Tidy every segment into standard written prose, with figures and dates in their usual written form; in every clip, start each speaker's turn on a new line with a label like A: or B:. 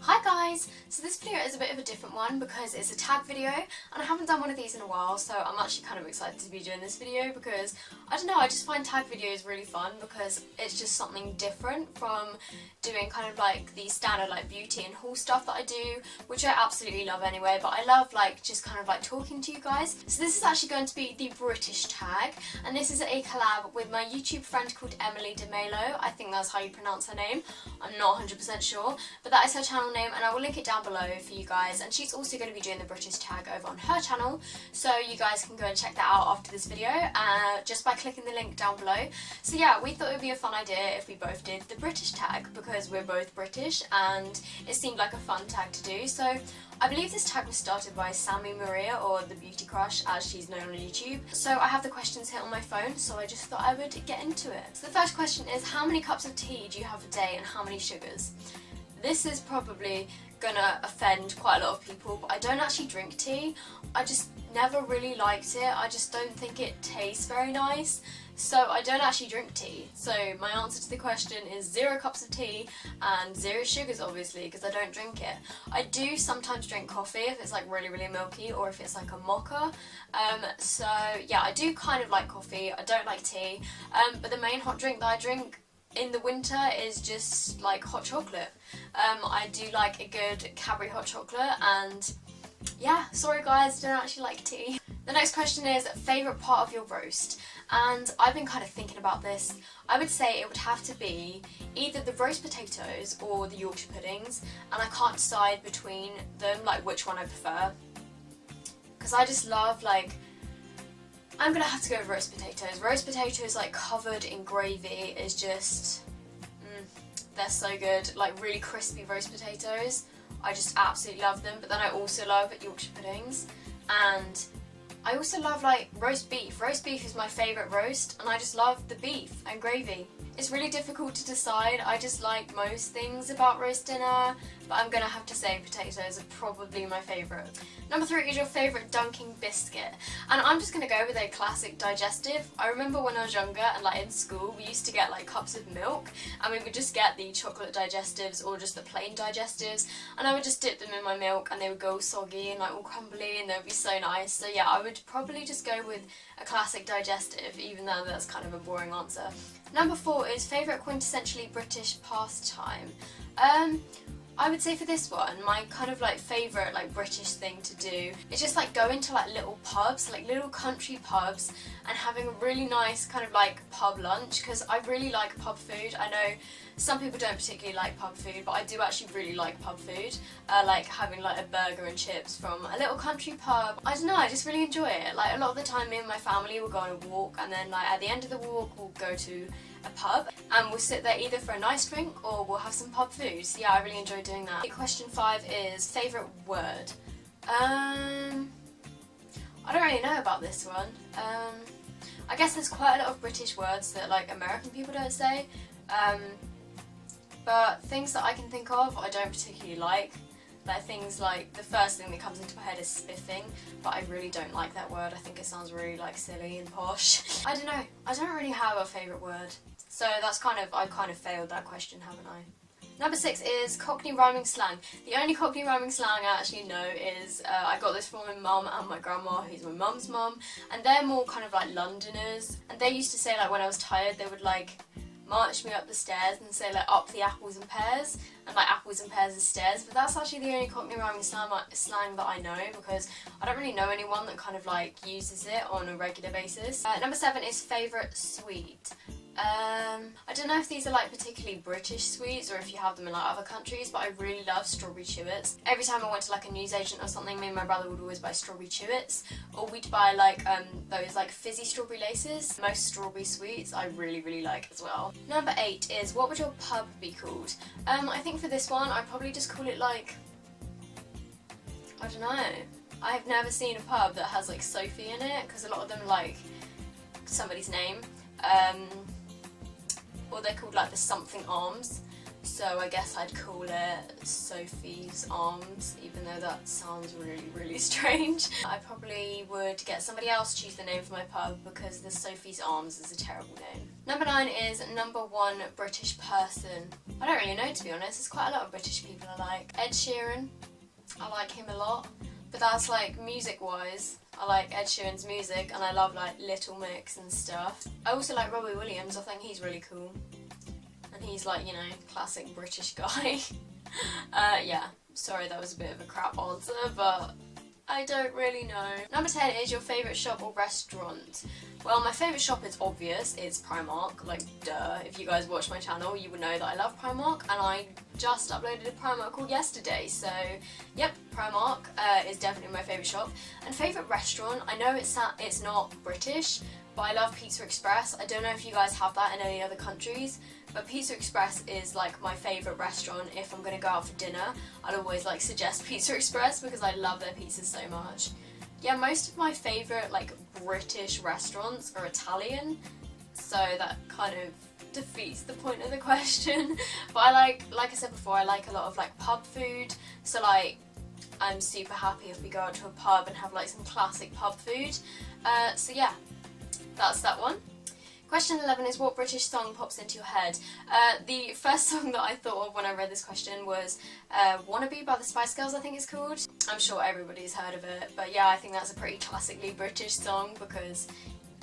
A: Hi guys! So this video is a bit of a different one because it's a tag video and I haven't done one of these in a while, so I'm actually kind of excited to be doing this video because, I don't know, I just find tag videos really fun because it's just something different from doing kind of like the standard like beauty and haul stuff that I do, which I absolutely love anyway, but I love like just kind of like talking to you guys. So this is actually going to be the British tag, and this is a collab with my YouTube friend called EmiDeMelo. I think that's how you pronounce her name. I'm not 100% sure, but that is her channel name and I will link it down below for you guys, and she's also going to be doing the British tag over on her channel, so you guys can go and check that out after this video just by clicking the link down below. So yeah, we thought it would be a fun idea if we both did the British tag because we're both British and it seemed like a fun tag to do. So I believe this tag was started by Sammy Maria, or the Beauty Crush as she's known on YouTube. So I have the questions here on my phone, so I just thought I would get into it. So the first question is, how many cups of tea do you have a day and how many sugars? This is probably gonna offend quite a lot of people, but I don't actually drink tea. I just never really liked it. I just don't think it tastes very nice. So I don't actually drink tea. So my answer to the question is 0 cups of tea and 0 sugars, obviously, because I don't drink it. I do sometimes drink coffee if it's like really milky or if it's like a mocha. So yeah, I do kind of like coffee. I don't like tea. But the main hot drink that I drink in the winter is just like hot chocolate. I do like a good Cadbury hot chocolate, and yeah, sorry guys, I don't actually like tea. The next question is favourite part of your roast, and I've been kind of thinking about this. I would say it would have to be either the roast potatoes or the Yorkshire puddings, and I can't decide between them, like which one I prefer, because I just love, like, I'm gonna have to go with roast potatoes. Roast potatoes like covered in gravy is just, they're so good. Like really crispy roast potatoes, I just absolutely love them. But then I also love Yorkshire puddings, and I also love like roast beef. Roast beef is my favourite roast, and I just love the beef and gravy. It's really difficult to decide. I just like most things about roast dinner, but I'm gonna have to say potatoes are probably my favourite. Number 3 is your favourite dunking biscuit, and I'm just gonna go with a classic digestive. I remember when I was younger and like in school, we used to get like cups of milk, and we would just get the chocolate digestives or just the plain digestives, and I would just dip them in my milk, and they would go soggy and like all crumbly, and they would be so nice. So yeah, I would probably just go with a classic digestive, even though that's kind of a boring answer. Number 4 is favourite quintessentially British pastime. I would say for this one, my kind of like favourite like British thing to do is just like go into like little pubs, like little country pubs, and having a really nice kind of like pub lunch, because I really like pub food. I know some people don't particularly like pub food, but I do actually really like pub food. Like having like a burger and chips from a little country pub. I don't know, I just really enjoy it. Like a lot of the time me and my family will go on a walk, and then like at the end of the walk we'll go to a pub and we'll sit there either for a nice drink or we'll have some pub food. So yeah, I really enjoy doing that. Question 5 is favourite word. I don't really know about this one. I guess there's quite a lot of British words that like American people don't say, but things that I can think of I don't particularly like. Like things like, the first thing that comes into my head is spiffing, but I really don't like that word. I think it sounds really like silly and posh. I don't know, I don't really have a favourite word. So that's kind of, I kind of failed that question, haven't I? Number 6 is Cockney rhyming slang. The only Cockney rhyming slang I actually know is, I got this from my mum and my grandma, who's my mum's mum, and they're more kind of like Londoners, and they used to say like when I was tired they would like march me up the stairs and say like up the apples and pears, and like apples and pears as stairs, but that's actually the only Cockney rhyming slang that I know, because I don't really know anyone that kind of like uses it on a regular basis. Number 7 is favourite sweet. I don't know if these are like particularly British sweets or if you have them in like other countries, but I really love strawberry chewits. Every time I went to like a newsagent or something, me and my brother would always buy strawberry chewits, or we'd buy like those like fizzy strawberry laces. Most strawberry sweets I really like as well. Number 8 is what would your pub be called? I think for this one I'd probably just call it like, I don't know. I've never seen a pub that has like Sophie in it, because a lot of them like somebody's name. Or they're called like the something arms, so I guess I'd call it Sophie's Arms, even though that sounds really strange. I probably would get somebody else to choose the name for my pub, because the Sophie's Arms is a terrible name. Number 9 is number 1 British person. I don't really know, to be honest. There's quite a lot of British people I like. Ed Sheeran, I like him a lot. But that's like music-wise. I like Ed Sheeran's music and I love like Little Mix and stuff. I also like Robbie Williams, I think he's really cool. And he's like, you know, classic British guy. Yeah, sorry that was a bit of a crap answer, but I don't really know. Number 10 is your favourite shop or restaurant. Well, my favourite shop is obvious, it's Primark, like duh. If you guys watch my channel, you would know that I love Primark, and I just uploaded a Primark haul yesterday, so yep, Primark is definitely my favourite shop. And favourite restaurant, I know it's not British, but I love Pizza Express. I don't know if you guys have that in any other countries, but Pizza Express is like my favourite restaurant. If I'm going to go out for dinner, I'd always like suggest Pizza Express because I love their pizzas so much. Yeah, most of my favourite like British restaurants are Italian, so that kind of defeats the point of the question. But I like I said before, I like a lot of like pub food, so like I'm super happy if we go out to a pub and have like some classic pub food. So yeah, that's that one. Question 11 is what British song pops into your head? The first song that I thought of when I read this question was Wannabe by the Spice Girls, I think it's called. I'm sure everybody's heard of it, but yeah, I think that's a pretty classically British song because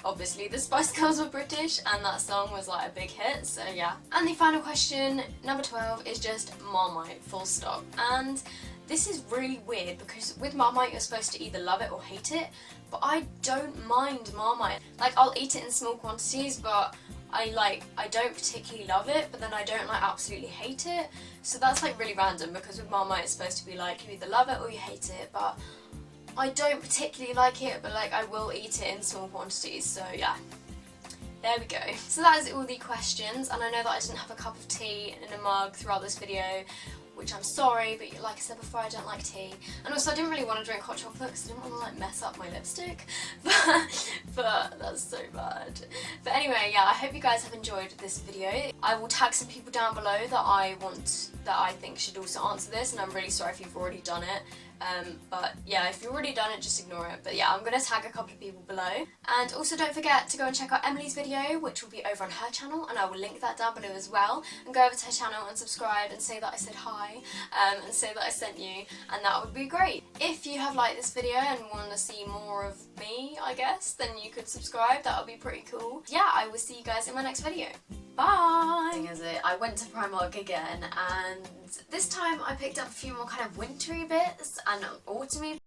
A: obviously the Spice Girls were British and that song was like a big hit, so yeah. And the final question, number 12, is just Marmite, full stop. And this is really weird because with Marmite you're supposed to either love it or hate it, but I don't mind Marmite. Like, I'll eat it in small quantities, but I don't particularly love it, but then I don't like absolutely hate it. So that's like really random because with Marmite it's supposed to be like you either love it or you hate it, but I don't particularly like it, but like I will eat it in small quantities, so yeah. There we go. So that is all the questions, and I know that I didn't have a cup of tea in a mug throughout this video, which I'm sorry, but like I said before, I don't like tea. And also I didn't really want to drink hot chocolate because I didn't want to like mess up my lipstick, but that's so bad. But anyway, yeah, I hope you guys have enjoyed this video. I will tag some people down below that I think should also answer this, and I'm really sorry if you've already done it. But yeah, if you've already done it, just ignore it. But yeah, I'm going to tag a couple of people below. And also don't forget to go and check out Emily's video, which will be over on her channel, and I will link that down below as well. And go over to her channel and subscribe and say that I said hi, and say that I sent you, and that would be great. If you have liked this video and want to see more of me, I guess, then you could subscribe. That would be pretty cool. Yeah, I will see you guys in my next video. Bye! I went to Primark again, and this time I picked up a few more kind of wintry bits and autumny